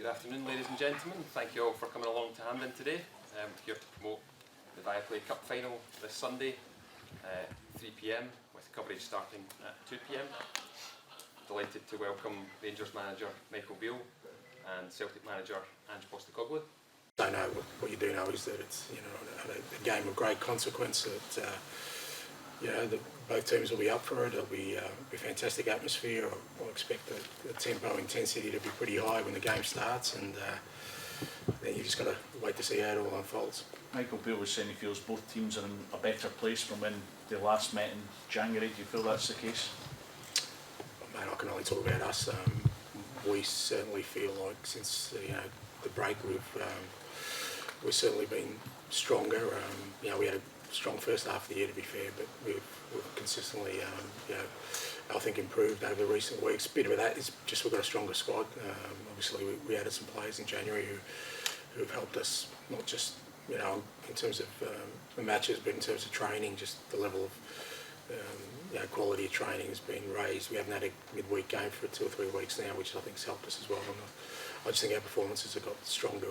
Good afternoon, ladies and gentlemen. Thank you all for coming along to Hampden today. Here to promote the Viaplay Cup Final this Sunday, 3 p.m, with coverage starting at 2 p.m. Delighted to welcome Rangers manager Michael Beale and Celtic manager Ange Postecoglou. I know what you do know is that it's a game of great consequence. That both teams will be up for it. It'll be a fantastic atmosphere. I expect the tempo intensity to be pretty high when the game starts, and then you just got to wait to see how it all unfolds. Michael Beale was saying he feels both teams are in a better place from when they last met in January. Do you feel that's the case? Well, mate, I can only talk about us. We certainly feel like since the break we've certainly been stronger. We had a strong first half of the year, to be fair, but we've consistently, I think, improved over the recent weeks. A bit of that is just we've got a stronger squad. Obviously, we added some players in January who have helped us, not just in terms of the matches, but in terms of training. Just the level of quality of training has been raised. We haven't had a midweek game for 2 or 3 weeks now, which I think has helped us as well. And I just think our performances have got stronger,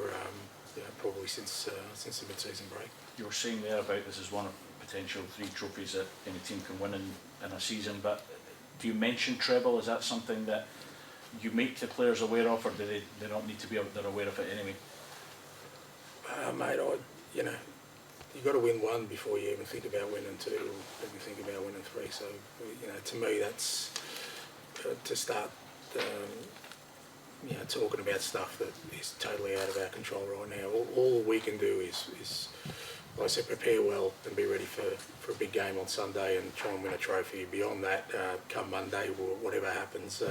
probably since the mid-season break. You were saying there about this is one of potential 3 trophies that any team can win in a season, but do you mention treble? Is that something that you make the players aware of, or do they not need to be they're aware of it anyway? Mate, you've got to win 1 before you even think about winning 2, or even think about winning 3. So, to me, that's to start talking about stuff that is totally out of our control right now. All we can do is, like I said, prepare well and be ready for a big game on Sunday and try and win a trophy. Beyond that, come Monday, whatever happens,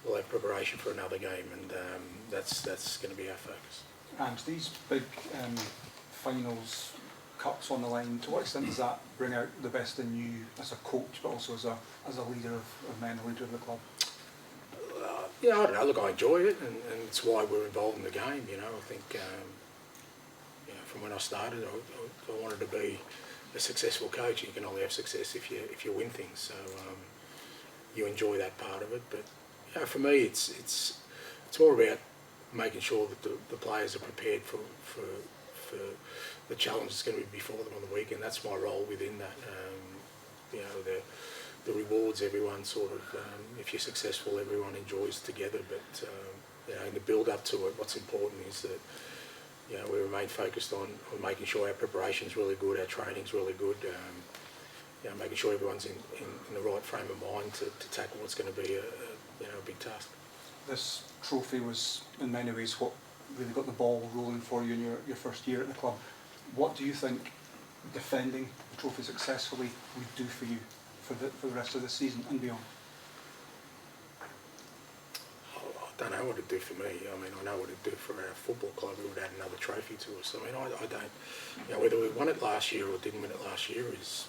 we'll have preparation for another game, and that's going to be our focus. And these big finals, cups on the line, to what extent does that bring out the best in you as a coach, but also as a leader of men, a leader of the club? I don't know. Look, I enjoy it, and it's why we're involved in the game. I think from when I started, I wanted to be a successful coach. You can only have success if you win things. So you enjoy that part of it. But for me, it's more about making sure that the players are prepared for the challenge that's going to be before them on the weekend. That's my role within that. The rewards, everyone sort of, if you're successful, everyone enjoys together. But in the build up to it, what's important is that we remain focused on making sure our preparation's really good, our training's really good. Making sure everyone's in the right frame of mind to tackle what's going to be a big task. This trophy was, in many ways, what really got the ball rolling for you in your first year at the club. What do you think defending the trophy successfully would do for you for the rest of the season and beyond? I don't know what it'd do for me. I mean, I know what it'd do for our football club. It would add another trophy to us. I mean, I don't, whether we won it last year or didn't win it last year is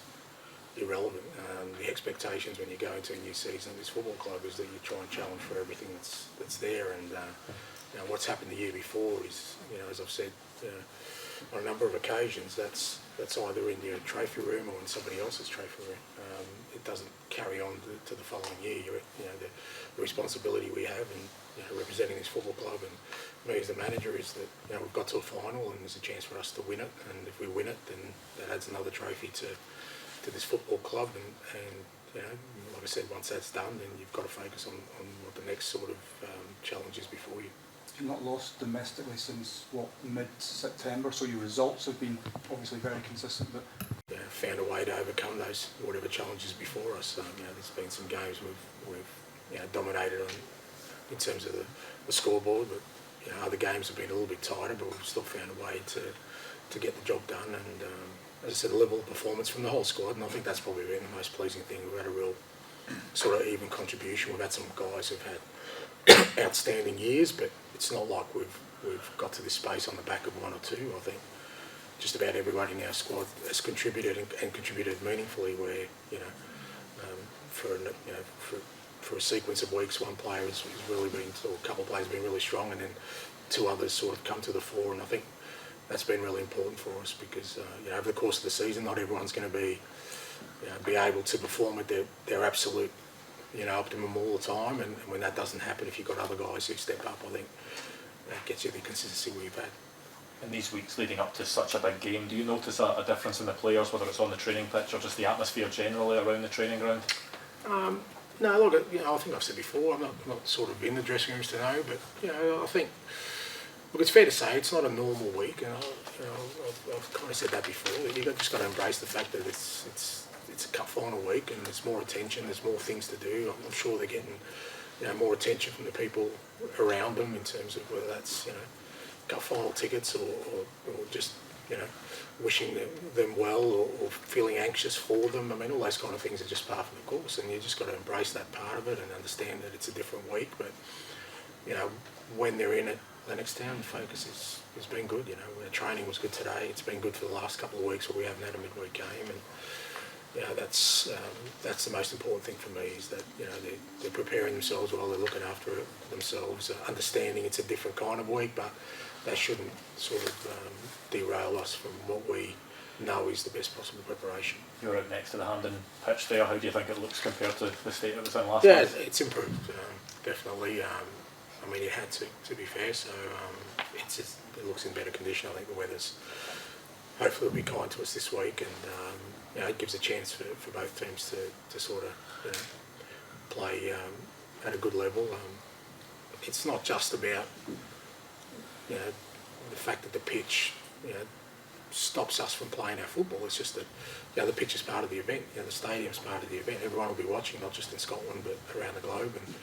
irrelevant. The expectations when you go into a new season of this football club is that you try and challenge for everything that's there. And what's happened the year before is, as I've said on a number of occasions, that's either in your trophy room or in somebody else's trophy room. It doesn't carry on to the following year. The responsibility we have in representing this football club and me as the manager is that we've got to a final and there's a chance for us to win it. And if we win it, then that adds another trophy to this football club. And like I said, once that's done, then you've got to focus on what the next sort of challenge is before you. You've not lost domestically since, mid-September, so your results have been obviously very consistent, but... Found a way to overcome those, whatever challenges before us. There's been some games we've dominated on in terms of the scoreboard, but other games have been a little bit tighter, but we've still found a way to get the job done. And as I said, a level of performance from the whole squad, and I think that's probably been the most pleasing thing. We've had a real sort of even contribution. We've had some guys who've had outstanding years, but it's not like we've got to this space on the back of 1 or 2. I think just about everyone in our squad has contributed and contributed meaningfully. Where for a sequence of weeks, one player has really been, or a couple of players have been really strong, and then 2 others sort of come to the fore. And I think that's been really important for us because over the course of the season, not everyone's going to be able to perform at their absolute optimum all the time, and when that doesn't happen, if you've got other guys who step up, I think gets you the consistency we've had. In these weeks leading up to such a big game, do you notice a difference in the players, whether it's on the training pitch or just the atmosphere generally around the training ground? No, look, I think I've said before, I'm not sort of in the dressing rooms to know, but I think, look, it's fair to say it's not a normal week, and I've kind of said that before. You've just got to embrace the fact that it's a cup final week, and there's more attention, there's more things to do. I'm sure they're getting more attention from the people around them in terms of whether that's cup final tickets or just wishing them well or feeling anxious for them. I mean, all those kind of things are just part of the course, and you just got to embrace that part of it and understand that it's a different week. But when they're in it, Lennoxtown, the focus has been good. Our training was good today. It's been good for the last couple of weeks where we haven't had a midweek game, and that's the most important thing for me, is that they're preparing themselves well, they're looking after themselves, understanding it's a different kind of week, but that shouldn't sort of derail us from what we know is the best possible preparation. You're out next to the Hampden pitch there. How do you think it looks compared to the state it was in last Yeah, night? it's improved, definitely. I mean, it had to be fair, so it looks in better condition. I think the weather's hopefully will be kind to us this week, and it gives a chance for both teams to sort of play at a good level. It's not just about the fact that the pitch stops us from playing our football. It's just that the pitch is part of the event. The stadium's part of the event. Everyone will be watching, not just in Scotland but around the globe, and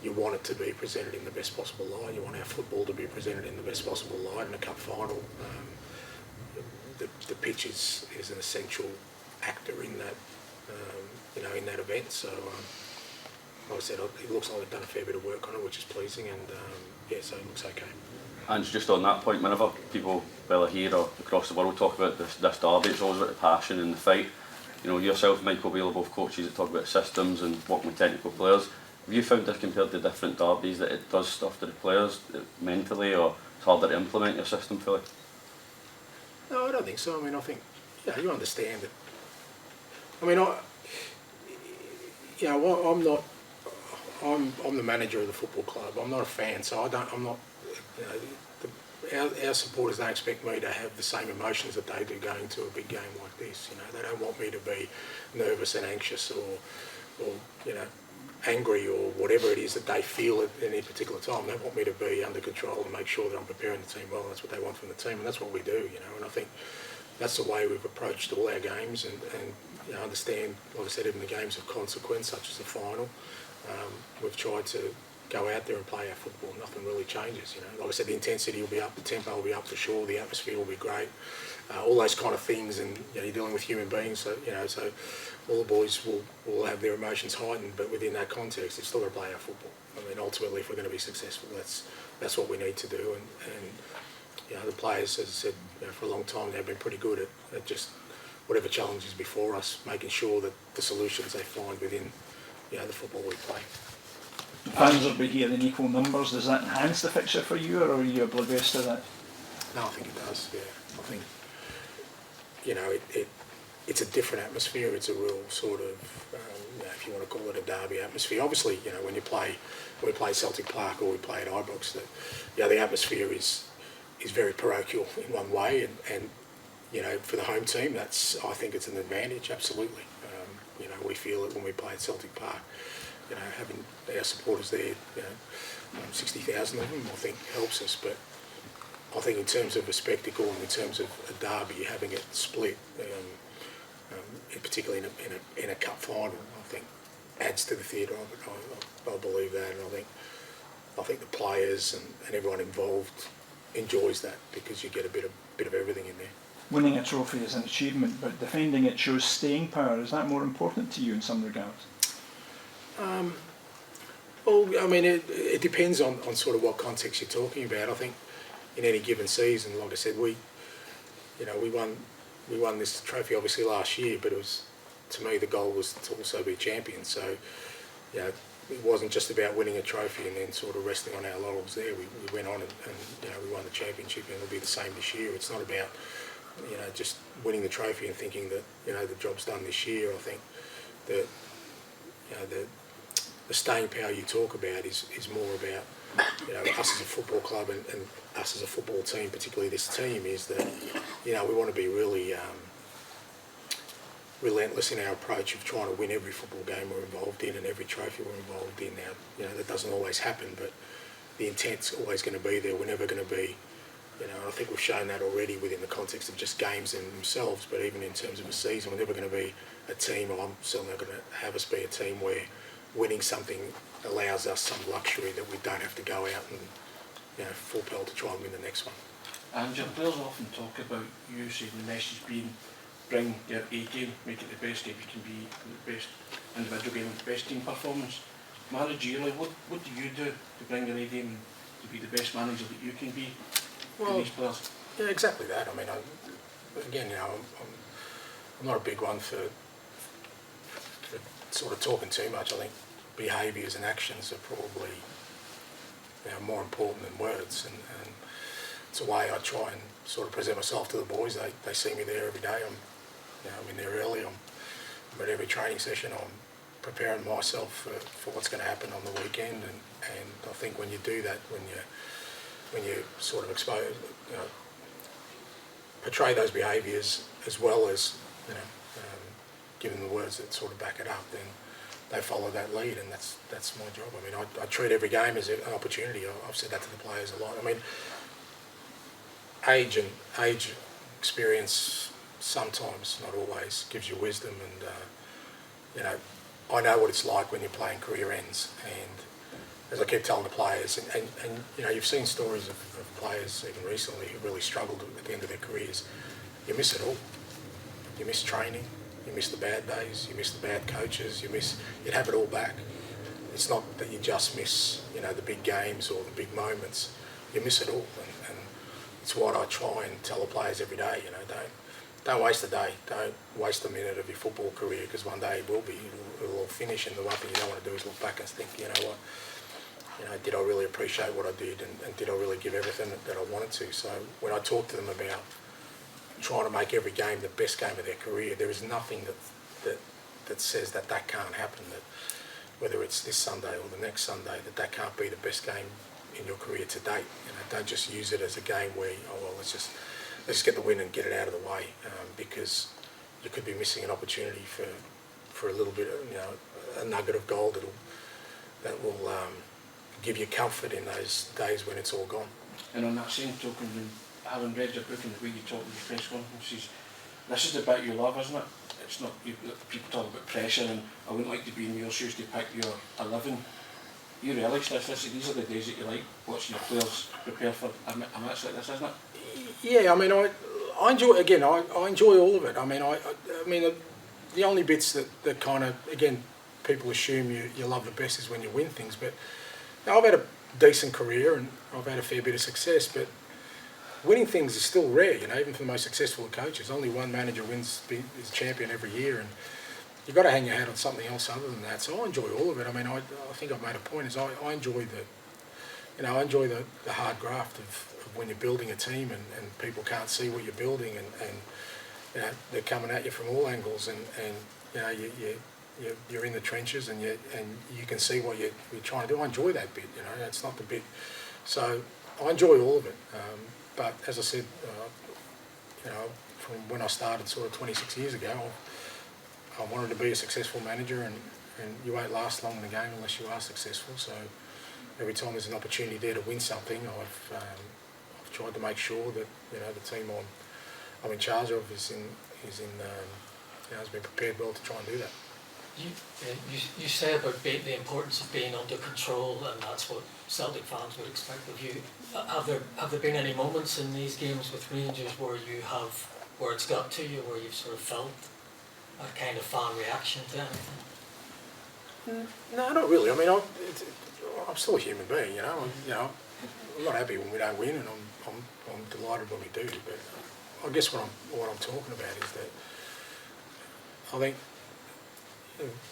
you want it to be presented in the best possible light. You want our football to be presented in the best possible light in a cup final. The pitch is an essential actor in that in that event. So like I said, it looks like they've done a fair bit of work on it, which is pleasing, and so it looks okay. And just on that point, whenever people, whether here or across the world, talk about this derby, it's always about the passion and the fight. Yourself, Michael Beale, are both coaches that talk about systems and working with technical players. Have you found that compared to different derbies that it does stuff to the players mentally, or it's harder to implement your system fully? No, I don't think so. I mean, I think you understand it. I mean, I'm the manager of the football club. I'm not a fan, so I'm not. Our supporters don't expect me to have the same emotions that they do going to a big game like this. They don't want me to be nervous and anxious or angry or whatever it is that they feel at any particular time. They want me to be under control and make sure that I'm preparing the team well, and that's what they want from the team, and that's what we do, and I think that's the way we've approached all our games, and understand, like I said, even the games of consequence, such as the final, we've tried to go out there and play our football. Nothing really changes, Like I said, the intensity will be up, the tempo will be up for sure, the atmosphere will be great, all those kind of things, and you're dealing with human beings, so so all the boys will have their emotions heightened, but within that context, it's still got to play our football. I mean, ultimately, if we're going to be successful, that's what we need to do, and the players, as I said, for a long time, they've been pretty good at just whatever challenge is before us, making sure that the solutions they find within the football we play. Fans will be here in equal numbers. Does that enhance the fixture for you, or are you oblivious to that? No, I think it does. Yeah, I think it's a different atmosphere. It's a real sort of, if you want to call it a derby atmosphere. Obviously, when we play Celtic Park or we play at Ibrox, the atmosphere is very parochial in one way, and for the home team, I think it's an advantage. Absolutely, we feel it when we play at Celtic Park. Having our supporters there, 60,000 of them, I think helps us. But I think in terms of a spectacle and in terms of a derby, having it split, particularly in a cup final, I think adds to the theatre of it. I believe that, and I think the players and everyone involved enjoys that, because you get a bit of everything in there. Winning a trophy is an achievement, but defending it shows staying power. Is that more important to you in some regards? Well, I mean, it depends on sort of what context you're talking about. I think in any given season, like I said, we won this trophy obviously last year, but it was, to me, the goal was to also be champions. So, it wasn't just about winning a trophy and then sort of resting on our laurels there. We went on and we won the championship, and it'll be the same this year. It's not about just winning the trophy and thinking that the job's done this year. I think that the staying power you talk about is more about, you know, us as a football club and us as a football team, particularly this team, is that, you know, we want to be really relentless in our approach of trying to win every football game we're involved in and every trophy we're involved in. Now, you know, that doesn't always happen, but the intent's always going to be there. We're never going to be, you know, and I think we've shown that already within the context of just games in themselves, but even in terms of a season, we're never going to be a team, or I'm certainly not going to have us be a team where winning something allows us some luxury that we don't have to go out and, you know, full pelt to try and win the next one. And your players often talk about you saying the message being bring your A game, make it the best game you can be, the best individual game, the best team performance. Managerially, what do you do to bring your A game and to be the best manager that you can be for these players? Yeah, exactly that. I mean, again, you know, I'm not a big one for sort of talking too much. I think behaviours and actions are probably, you know, more important than words, and it's a way I try and sort of present myself to the boys. They see me there every day. I'm in there early. I'm at every training session. I'm preparing myself for what's going to happen on the weekend, and I think when you do that, when you sort of expose, you know, portray those behaviours as well as, you know, give them the words that sort of back it up, then they follow that lead, and that's my job. I mean, I treat every game as an opportunity. I've said that to the players a lot. I mean, age experience sometimes, not always, gives you wisdom, and you know, I know what it's like when you're playing career ends, and as I keep telling the players, and you know, you've seen stories of players even recently who really struggled at the end of their careers. You miss it all. You miss training, you miss the bad days, you miss the bad coaches, you'd have it all back. It's not that you just miss, you know, the big games or the big moments. You miss it all, and it's what I try and tell the players every day. You know, don't waste a day, don't waste a minute of your football career, because one day it will be, it'll all finish, and the one thing you don't want to do is look back and think, you know what, you know, did I really appreciate what I did, and did I really give everything that I wanted to? So when I talk to them about trying to make every game the best game of their career, there is nothing that says that can't happen, that whether it's this Sunday or the next Sunday, that can't be the best game in your career to date. You know, don't just use it as a game where, oh well, let's just get the win and get it out of the way, because you could be missing an opportunity for a little bit of, you know, a nugget of gold that will give you comfort in those days when it's all gone. And on that same token, having read your book and the way you talk in your press conferences, this is the bit you love, isn't it? It's not, people talk about pressure and I wouldn't like to be in your shoes to pick your 11. You relish this, these are the days that you like watching your players prepare for a match like this, isn't it? Yeah, I mean, I enjoy, again, I enjoy all of it. I mean, the only bits that kind of, again, people assume you love the best is when you win things, but you know, I've had a decent career and I've had a fair bit of success, but winning things is still rare, you know, even for the most successful of coaches. Only one manager is champion every year, and you've got to hang your hat on something else other than that. So I enjoy all of it. I mean, I think I've made a point, is I enjoy the hard graft of when you're building a team and people can't see what you're building, and you know, they're coming at you from all angles, and you know, you're in the trenches and you can see what you're trying to do. I enjoy that bit, you know, it's not the bit. So I enjoy all of it. But as I said, you know, from when I started sort of 26 years ago, I wanted to be a successful manager, and you won't last long in the game unless you are successful. So every time there's an opportunity there to win something, I've tried to make sure that, you know, the team I'm in charge of has been prepared well to try and do that. You say about the importance of being under control, and that's what Celtic fans would expect of you. Have there been any moments in these games with Rangers where it's got to you, where you've sort of felt a kind of fan reaction to anything? No, not really. I mean, I'm still a human being, you know. I'm not happy when we don't win, and I'm delighted when we do. But I guess what I'm talking about is that I think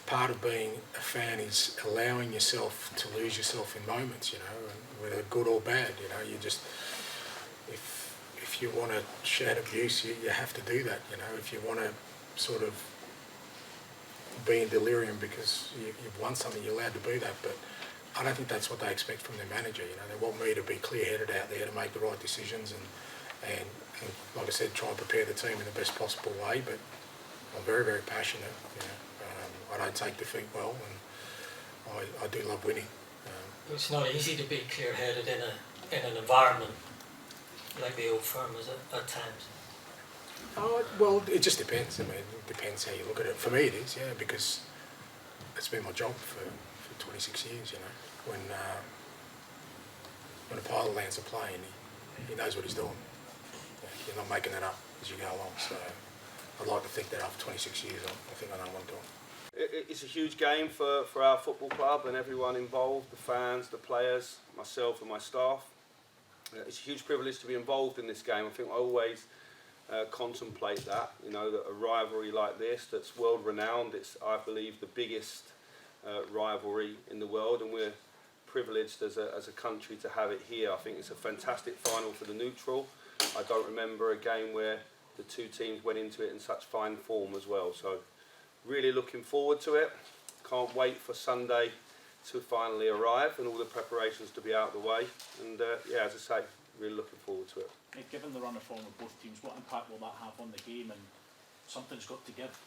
part of being a fan is allowing yourself to lose yourself in moments, you know, and whether good or bad, you know. You just, if you want to shout abuse, you have to do that, you know. If you want to sort of be in delirium because you've won something, you're allowed to be that, but I don't think that's what they expect from their manager. You know, they want me to be clear-headed out there to make the right decisions and like I said, try and prepare the team in the best possible way, but I'm very, very passionate. You know, I don't take defeat well, and I do love winning. It's not easy to be clear-headed in an environment like the old firm, is it, at times? Oh, well, it just depends. I mean, it depends how you look at it. For me, it is, yeah, because it's been my job for 26 years, you know. When a pilot lands a plane, he knows what he's doing. You're not making that up as you go along. So I'd like to think that after 26 years, I think I know what I'm doing. It's a huge game for our football club and everyone involved, the fans, the players, myself and my staff. It's a huge privilege to be involved in this game. I think I always contemplate that, you know, that a rivalry like this that's world renowned, it's, I believe, the biggest rivalry in the world, and we're privileged as a country to have it here. I think it's a fantastic final for the neutral. I don't remember a game where the two teams went into it in such fine form as well. So really looking forward to it. Can't wait for Sunday to finally arrive and all the preparations to be out of the way. And yeah, as I say, really looking forward to it. Hey, given the run of form of both teams, what impact will that have on the game, and something's got to give?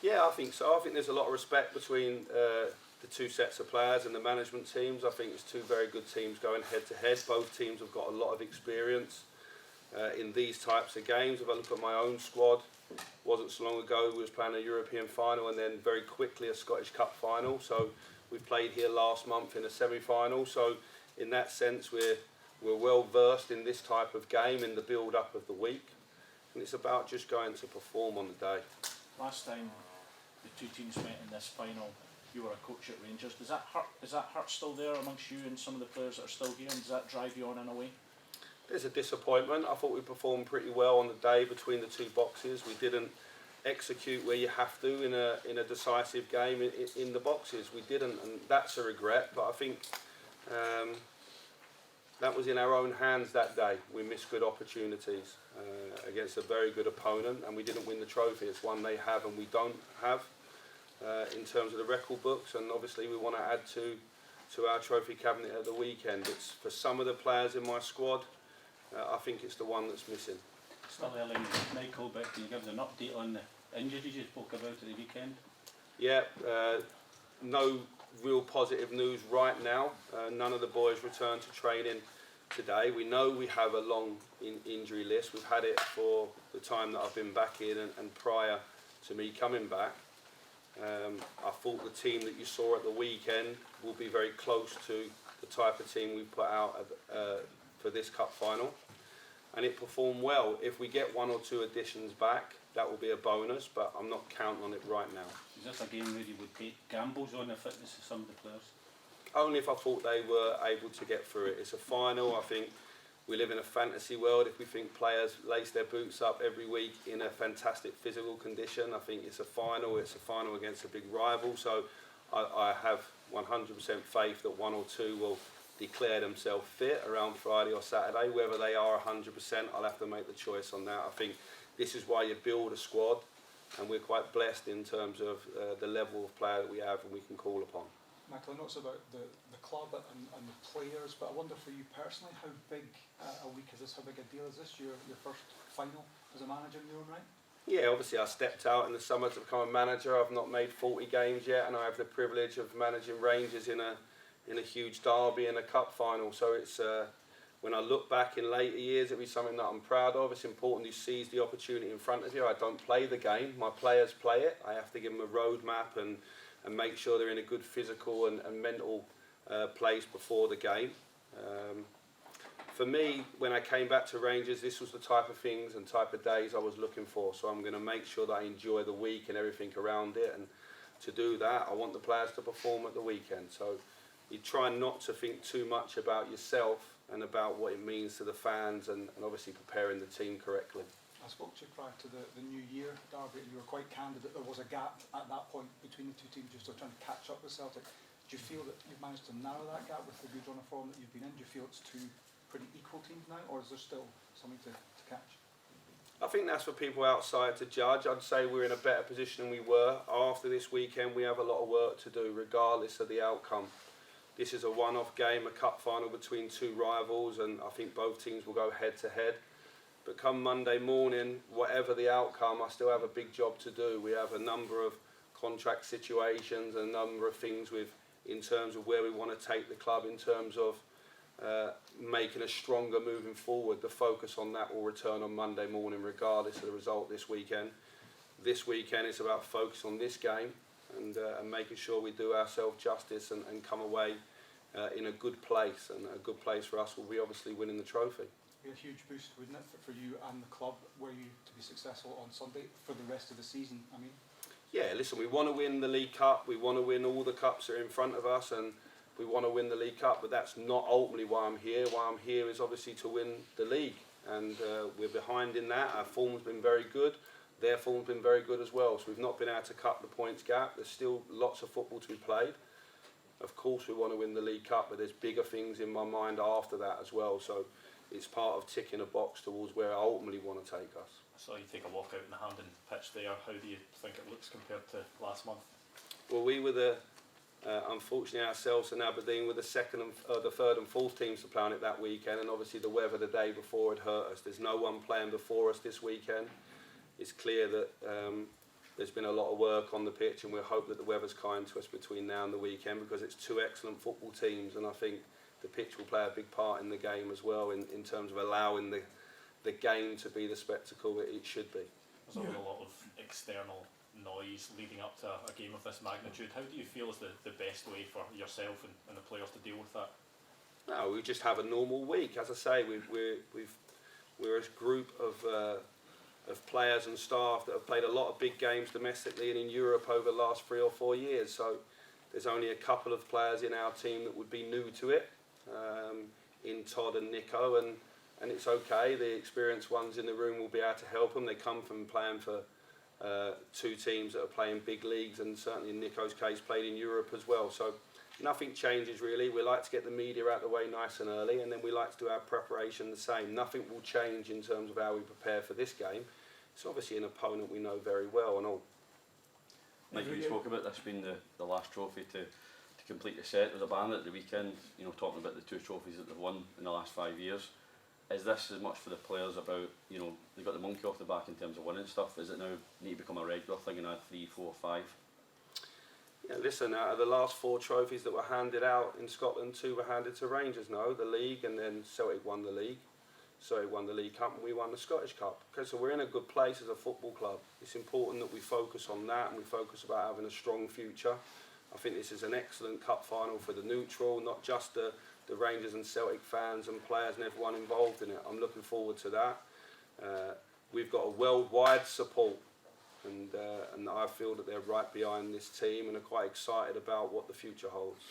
Yeah, I think so. I think there's a lot of respect between the two sets of players and the management teams. I think it's two very good teams going head to head. Both teams have got a lot of experience in these types of games. If I look at my own squad, wasn't so long ago we was playing a European final and then very quickly a Scottish Cup final. So we played here last month in a semi-final. So in that sense, we're well versed in this type of game in the build-up of the week, and it's about just going to perform on the day. Last time the two teams met in this final, you were a coach at Rangers. Does that hurt? Is that hurt still there amongst you and some of the players that are still here? And does that drive you on in a way? There's a disappointment. I thought we performed pretty well on the day between the two boxes. We didn't execute where you have to in a decisive game in the boxes. We didn't, and that's a regret. But I think that was in our own hands that day. We missed good opportunities against a very good opponent, and we didn't win the trophy. It's one they have and we don't have in terms of the record books, and obviously we want to add to our trophy cabinet at the weekend. It's for some of the players in my squad, I think it's the one that's missing. Still early, Michael, but can you give us an update on the injuries you spoke about at the weekend? Yeah, no real positive news right now. None of the boys returned to training today. We know we have a long injury list. We've had it for the time that I've been back in and prior to me coming back. I thought the team that you saw at the weekend will be very close to the type of team we put out for this cup final, and it performed well. If we get one or two additions back, that will be a bonus, but I'm not counting on it right now. Is this a game where you would take gambles on the fitness of some of the players? Only if I thought they were able to get through it. It's a final. I think we live in a fantasy world. If we think players lace their boots up every week in a fantastic physical condition, I think it's a final. It's a final against a big rival. So I have 100% faith that one or two will declare themselves fit around Friday or Saturday. Whether they are 100%, I'll have to make the choice on that. I think this is why you build a squad, and we're quite blessed in terms of the level of player that we have and we can call upon. Michael, I know it's about the club and the players, but I wonder for you personally, how big a week is this? How big a deal is this? Your first final as a manager in your own right? Yeah, obviously I stepped out in the summer to become a manager. I've not made 40 games yet, and I have the privilege of managing Rangers in a huge derby and a cup final. So it's when I look back in later years, it'll be something that I'm proud of. It's important you seize the opportunity in front of you. I don't play the game. My players play it. I have to give them a roadmap and make sure they're in a good physical and mental place before the game. For me, when I came back to Rangers, this was the type of things and type of days I was looking for. So I'm going to make sure that I enjoy the week and everything around it. And to do that, I want the players to perform at the weekend. So you try not to think too much about yourself and about what it means to the fans and obviously preparing the team correctly. I spoke to you prior to the New Year derby, and you were quite candid that there was a gap at that point between the two teams. You're still trying to catch up with Celtic. Do you feel that you've managed to narrow that gap with the good run of form that you've been in? Do you feel it's two pretty equal teams now, or is there still something to catch? I think that's for people outside to judge. I'd say we're in a better position than we were. After this weekend, we have a lot of work to do, regardless of the outcome. This is a one-off game, a cup final between two rivals, and I think both teams will go head-to-head. But come Monday morning, whatever the outcome, I still have a big job to do. We have a number of contract situations, a number of things in terms of where we want to take the club, in terms of making us stronger moving forward. The focus on that will return on Monday morning, regardless of the result this weekend. This weekend is about focus on this game and making sure we do ourselves justice and come away in a good place. And a good place for us will be obviously winning the trophy. Be a huge boost, wouldn't it, for you and the club, were you to be successful on Sunday for the rest of the season? I mean, yeah, listen, we want to win the League Cup. We want to win all the cups that are in front of us, and we want to win the League Cup. But that's not ultimately why I'm here. Why I'm here is obviously to win the league, and we're behind in that. Our form's been very good. Their form's been very good as well. So we've not been able to cut the points gap. There's still lots of football to be played. Of course, we want to win the League Cup, but there's bigger things in my mind after that as well. So it's part of ticking a box towards where I ultimately want to take us. I saw you take a walk out in the Hampden pitch there. How do you think it looks compared to last month? Well, we were unfortunately ourselves and Aberdeen were the third and fourth teams to play on it that weekend, and obviously the weather the day before had hurt us. There's no one playing before us this weekend. It's clear that there's been a lot of work on the pitch, and we hope that the weather's kind to us between now and the weekend, because it's two excellent football teams, and I think the pitch will play a big part in the game as well, in terms of allowing the game to be the spectacle that it should be. There's a lot of external noise leading up to a game of this magnitude. How do you feel is the best way for yourself and the players to deal with that? No, we just have a normal week. As I say, we're a group of players and staff that have played a lot of big games domestically and in Europe over the last 3 or 4 years. So there's only a couple of players in our team that would be new to it, in Todd and Nico, and it's okay. The experienced ones in the room will be able to help them. They come from playing for two teams that are playing big leagues, and certainly in Nico's case played in Europe as well. So nothing changes really. We like to get the media out of the way nice and early, and then we like to do our preparation the same. Nothing will change in terms of how we prepare for this game. It's obviously an opponent we know very well and all. Michael, you spoke about this being the last trophy to complete the set. There was a banner at the weekend, talking about the 2 trophies that they've won in the last 5 years. Is this as much for the players about, they got the monkey off the back in terms of winning stuff? Is it now need to become a regular thing and add 3, 4, 5? Yeah, listen, out of the last 4 trophies that were handed out in Scotland, 2 were handed to Rangers, the league, and then Celtic won the league. Celtic won the League Cup and we won the Scottish Cup. Okay, so we're in a good place as a football club. It's important that we focus on that and we focus about having a strong future. I think this is an excellent cup final for the neutral, not just the Rangers and Celtic fans and players and everyone involved in it. I'm looking forward to that. We've got a worldwide support, and I feel that they're right behind this team and are quite excited about what the future holds.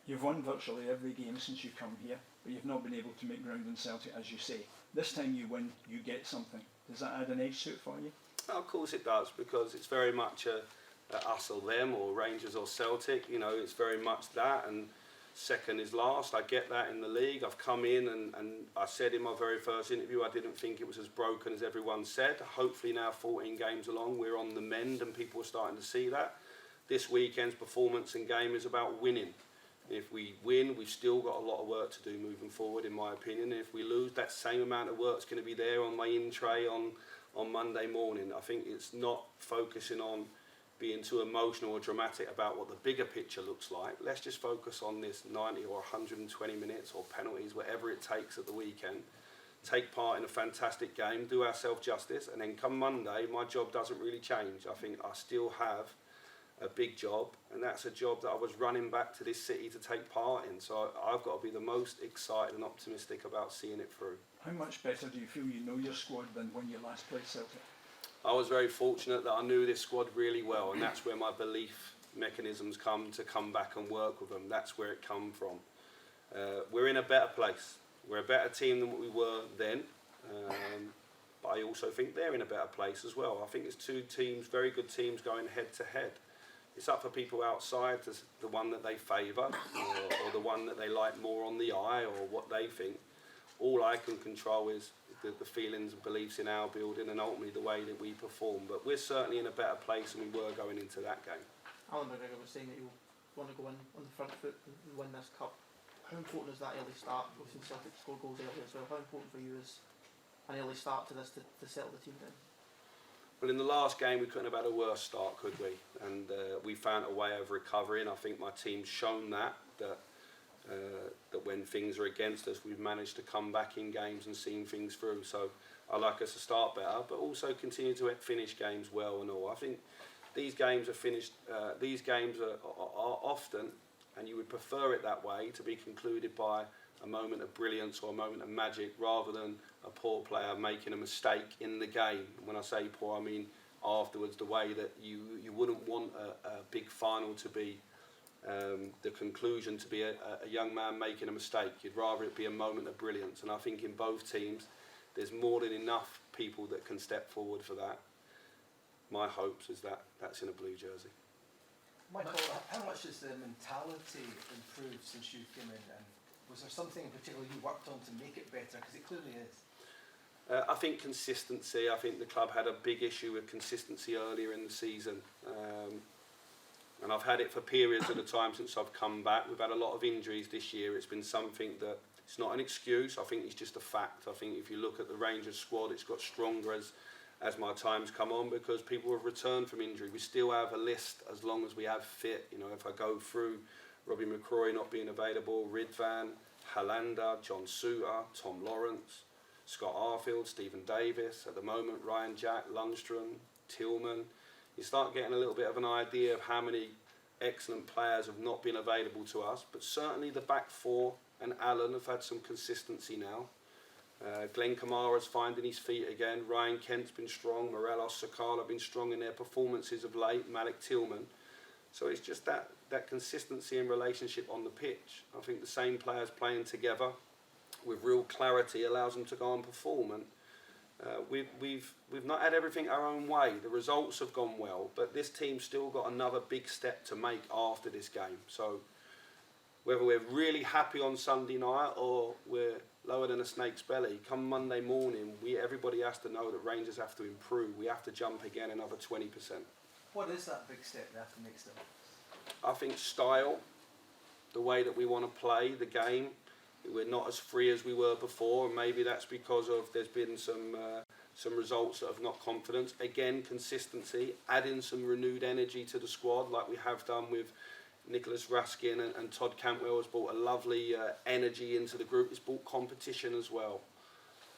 You've won virtually every game since you've come here, but you've not been able to make ground in Celtic, as you say. This time you win, you get something. Does that add an edge to it for you? Well, of course it does, because it's very much us or them, or Rangers or Celtic. It's very much that, and second is last. I get that in the league. I've come in and I said in my very first interview I didn't think it was as broken as everyone said. Hopefully now 14 games along we're on the mend and people are starting to see that. This weekend's performance and game is about winning. If we win, we've still got a lot of work to do moving forward, in my opinion. And if we lose, that same amount of work's going to be there on my in tray on Monday morning. I think it's not focusing on being too emotional or dramatic about what the bigger picture looks like. Let's just focus on this 90 or 120 minutes or penalties, whatever it takes at the weekend. Take part in a fantastic game, do ourselves justice, and then come Monday, my job doesn't really change. I think I still have a big job, and that's a job that I was running back to this city to take part in. So I've got to be the most excited and optimistic about seeing it through. How much better do you feel you know your squad than when you last played Celtic? I was very fortunate that I knew this squad really well, and that's where my belief mechanisms come back and work with them. That's where it come from. We're in a better place. We're a better team than what we were then, but I also think they're in a better place as well. I think it's 2 teams, very good teams, going head to head. It's up for people outside to the one that they favour or the one that they like more on the eye or what they think. All I can control is the feelings and beliefs in our building and ultimately the way that we perform. But we're certainly in a better place than we were going into that game. Alan McGregor was saying that you want to go in on the front foot and win this cup. How important is that early start? We've seen Celtic score goals early as well. How important for you is an early start to this to settle the team down? Well, in the last game we couldn't have had a worse start, could we? And we found a way of recovering. I think my team's shown that when things are against us, we've managed to come back in games and seen things through. So I like us to start better, but also continue to finish games well and all. I think these games are finished. These games are often, and you would prefer it that way, to be concluded by a moment of brilliance or a moment of magic rather than a poor player making a mistake in the game. When I say poor, I mean afterwards, the way that you wouldn't want a big final to be the conclusion to be a young man making a mistake. You'd rather it be a moment of brilliance, and I think in both teams there's more than enough people that can step forward for that. My hopes is that that's in a blue jersey. Michael, how much has the mentality improved since you came in, and was there something in particular you worked on to make it better? Because it clearly is. I think consistency. I think the club had a big issue with consistency earlier in the season. And I've had it for periods of the time since I've come back. We've had a lot of injuries this year. It's been something that, it's not an excuse, I think it's just a fact. I think if you look at the Rangers squad, it's got stronger as my time's come on, because people have returned from injury. We still have a list as long as we have fit. You know, if I go through Robbie McCrory not being available, Ridvan, Hollander, John Suter, Tom Lawrence, Scott Arfield, Stephen Davis, at the moment Ryan Jack, Lundstrom, Tillman. You start getting a little bit of an idea of how many excellent players have not been available to us, but certainly the back four and Alan have had some consistency now. Glenn Kamara's finding his feet again. Ryan Kent's been strong. Morelos, Sakala have been strong in their performances of late. Malik Tillman. So it's just that consistency and relationship on the pitch. I think the same players playing together with real clarity allows them to go and perform. And we've not had everything our own way. The results have gone well, but this team's still got another big step to make after this game. So whether we're really happy on Sunday night or we're lower than a snake's belly, come Monday morning, everybody has to know that Rangers have to improve. We have to jump again another 20%. What is that big step they have to make still? I think style, the way that we want to play the game. We're not as free as we were before, and maybe that's because of there's been some results that have knocked confidence. Again, consistency, adding some renewed energy to the squad like we have done with Nicholas Raskin and Todd Cantwell has brought a lovely energy into the group. It's brought competition as well.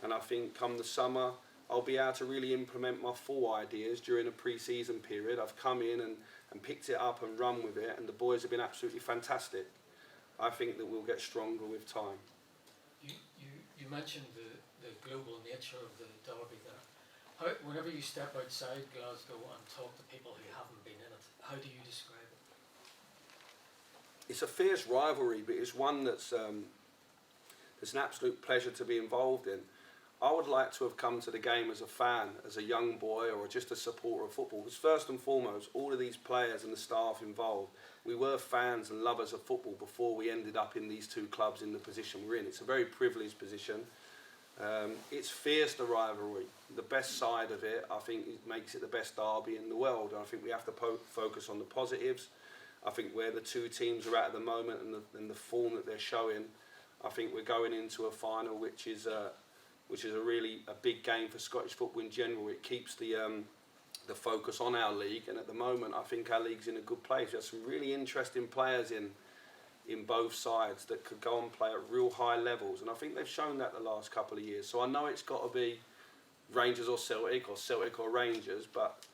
And I think come the summer, I'll be able to really implement my full ideas during a pre-season period. I've come in and picked it up and run with it, and the boys have been absolutely fantastic. I think that we'll get stronger with time. You mentioned the global nature of the derby there. Whenever you step outside Glasgow and talk to people who haven't been in it, how do you describe it? It's a fierce rivalry, but it's one that's an absolute pleasure to be involved in. I would like to have come to the game as a fan, as a young boy, or just a supporter of football. Because first and foremost, all of these players and the staff involved, we were fans and lovers of football before we ended up in these two clubs in the position we're in. It's a very privileged position. It's fierce, the rivalry. The best side of it, I think, it makes it the best derby in the world. And I think we have to focus on the positives. I think where the two teams are at the moment and the form that they're showing, I think we're going into a final which is a really big game for Scottish football in general. It keeps the focus on our league, and at the moment I think our league's in a good place. There's some really interesting players in both sides that could go and play at real high levels, and I think they've shown that the last couple of years. So I know it's got to be Rangers or Celtic or Rangers, but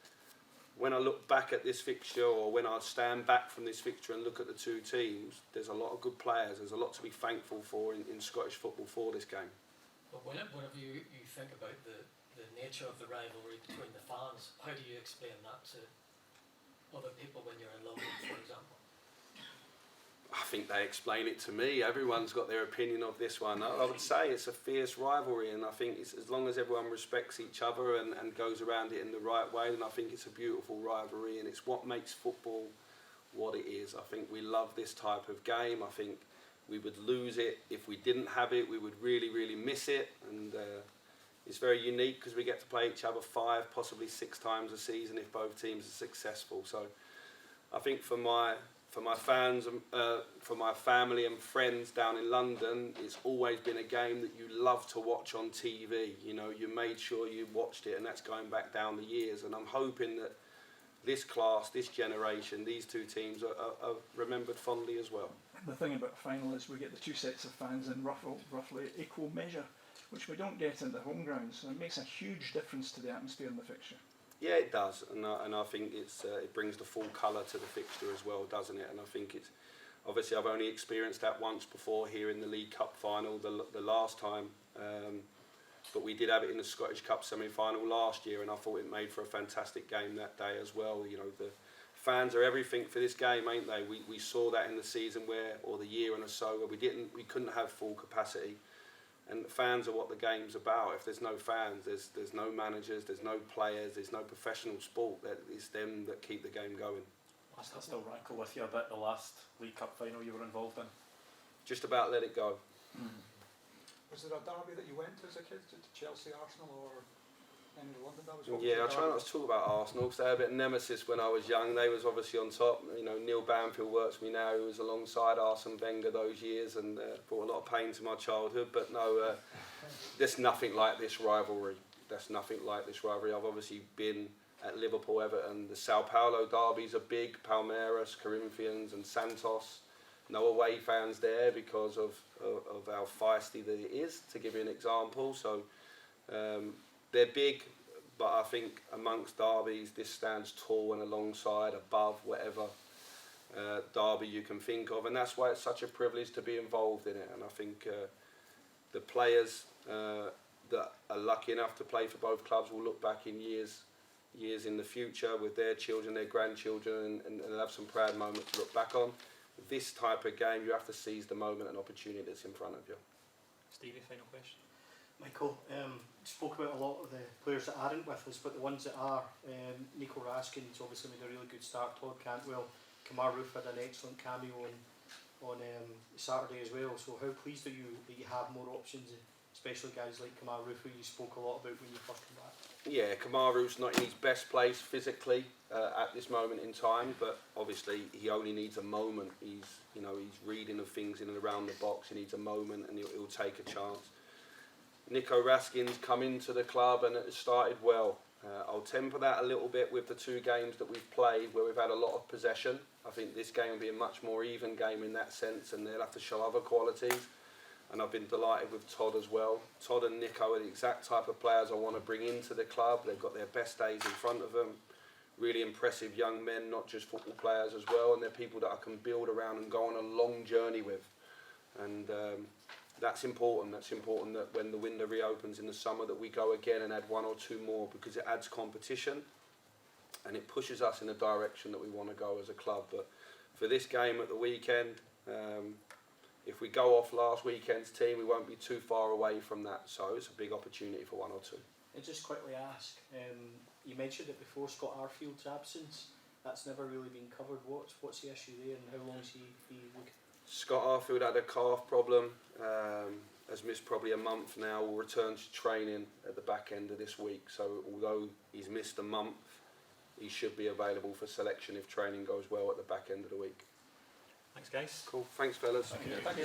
when I look back at this fixture, or when I stand back from this fixture and look at the two teams, there's a lot of good players. There's a lot to be thankful for in Scottish football for this game. But whenever you think about the nature of the rivalry between the fans, how do you explain that to other people when you're in London, for example? I think they explain it to me. Everyone's got their opinion of this one. I would say it's a fierce rivalry, and I think it's, as long as everyone respects each other and goes around it in the right way, then I think it's a beautiful rivalry, and it's what makes football what it is. I think we love this type of game. I think we would lose it if we didn't have it. We would really, really miss it, and it's very unique because we get to play each other 5, possibly 6 times a season if both teams are successful. So I think for my fans, for my family and friends down in London, it's always been a game that you love to watch on TV. You know, you made sure you watched it, and that's going back down the years. And I'm hoping that this class, this generation, these two teams are remembered fondly as well. The thing about a final is we get the 2 sets of fans in roughly equal measure, which we don't get in the home grounds. So it makes a huge difference to the atmosphere in the fixture. Yeah, it does, and I think it brings the full colour to the fixture as well, doesn't it? And I think it's obviously I've only experienced that once before here in the League Cup final, the last time, but we did have it in the Scottish Cup semi-final last year, and I thought it made for a fantastic game that day as well. You know, the fans are everything for this game, ain't they? We saw that in the season or the year and so where we couldn't have full capacity. And fans are what the game's about. If there's no fans, there's no managers, there's no players, there's no professional sport. It's them that keep the game going. Must that still rankle with you a bit, the last League Cup final you were involved in? Just about let it go. Was there a derby that you went to as a kid, to Chelsea, Arsenal, or any of the London derbys? Yeah, I try not to talk about Arsenal because they had a bit of nemesis when I was young. They was obviously on top. You know, Neil Banfield works for me now, who was alongside Arsene Wenger those years, and brought a lot of pain to my childhood. But no, there's nothing like this rivalry. There's nothing like this rivalry. I've obviously been at Liverpool, Everton. The Sao Paulo derbies are big. Palmeiras, Corinthians and Santos. No away fans there because of how feisty that it is, to give you an example. So they're big, but I think amongst derbies, this stands tall and alongside, above, whatever derby you can think of. And that's why it's such a privilege to be involved in it. And I think the players that are lucky enough to play for both clubs will look back in years in the future with their children, their grandchildren, and they'll have some proud moments to look back on. This type of game, you have to seize the moment and opportunity that's in front of you. Stevie, final question. Michael, spoke about a lot of the players that aren't with us, but the ones that are, Nico Raskin's obviously made a really good start, Todd Cantwell, Kamar Roof had an excellent cameo on Saturday as well, so how pleased are you that you have more options, especially guys like Kamar Roof, who you spoke a lot about when you first came back? Yeah, Kamar Roof's not in his best place physically at this moment in time, but obviously he only needs a moment. He's reading of things in and around the box. He needs a moment, and he'll take a chance. Nico Raskin's come into the club and it started well. I'll temper that a little bit with the 2 games that we've played where we've had a lot of possession. I think this game will be a much more even game in that sense, and they'll have to show other qualities. And I've been delighted with Todd as well. Todd and Nico are the exact type of players I want to bring into the club. They've got their best days in front of them. Really impressive young men, not just football players as well, and they're people that I can build around and go on a long journey with. And that's important. That's important that when the window reopens in the summer that we go again and add 1 or 2 more, because it adds competition and it pushes us in the direction that we want to go as a club. But for this game at the weekend, if we go off last weekend's team, we won't be too far away from that. So it's a big opportunity for 1 or 2. And just quickly ask, you mentioned it before, Scott Arfield's absence. That's never really been covered. What's the issue there, and how long is he looking? Scott Arfield had a calf problem, has missed probably a month now. Will return to training at the back end of this week. So although he's missed a month, he should be available for selection if training goes well at the back end of the week. Thanks, guys. Cool. Thanks, fellas. Thank you.